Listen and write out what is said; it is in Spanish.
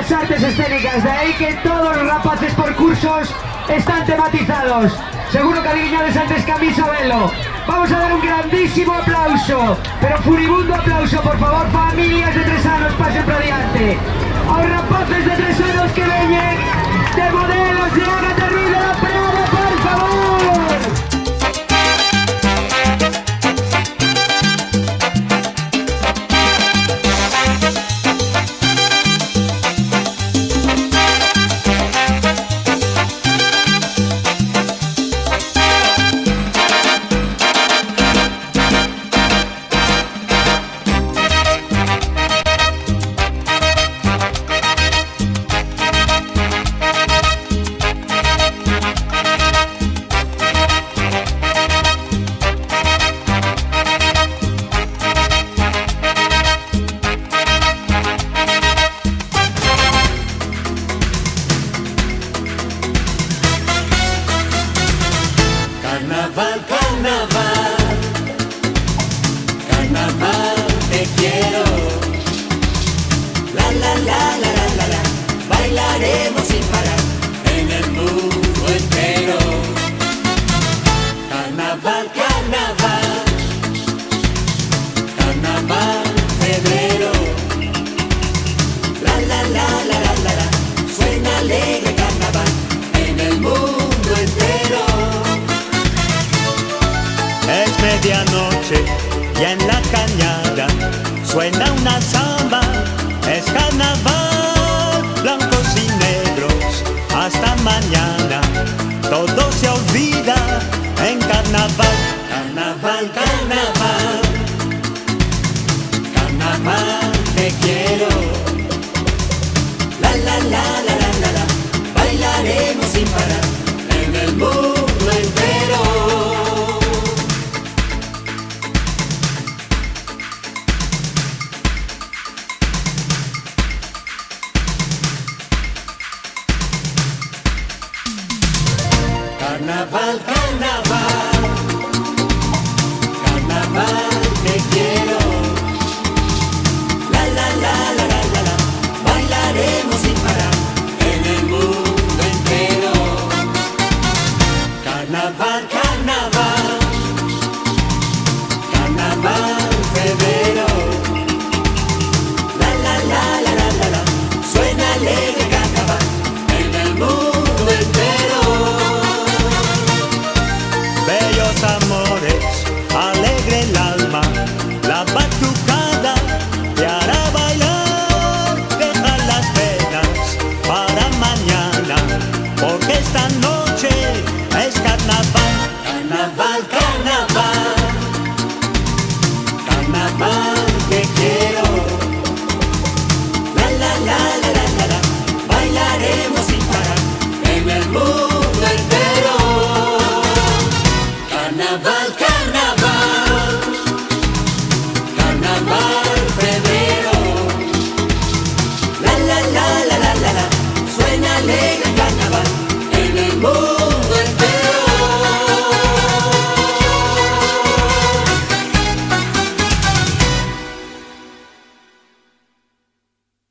las artes escénicas, de ahí que todos los rapaces por cursos están tematizados. Seguro que adivinades antes que a mí saberlo. Vamos a dar un grandísimo aplauso, pero furibundo aplauso, por favor, familias de Tresanos, pasen por adiante. Aos rapaces de Tresanos que veñen de modelos de Ágata Ruiz de la Prada, por favor. Carnaval, carnaval, carnaval, te quiero. La la la la la la la, bailaremos sin parar en el mundo entero. Carnaval, carnaval, carnaval, febrero. La la la la la la la, suena alegre carnaval en el mundo entero. Es medianoche y en la cañada suena una samba. Es carnaval, blancos y negros, hasta mañana todo se olvida en carnaval. Carnaval, carnaval, carnaval, te quiero. La la la la la la la, bailaremos sin parar en el mundo entero. Carnaval, carnaval, carnaval, te quiero. La la la la la la la, bailaremos sin parar en el mundo entero. Carnaval, carnaval, carnaval, febrero. La la la la la la la, suena alegre carnaval en el mundo entero. Bellos amores, alegre el alma, la batucada te hará bailar. Deja las penas para mañana, porque esta noche es carnaval. Carnaval, carnaval, carnaval, te quiero. La la la la la la la, bailaremos sin parar en el mundo entero. Carnaval, carnaval, carnaval, febrero. La la la la la la la, suena alegre carnaval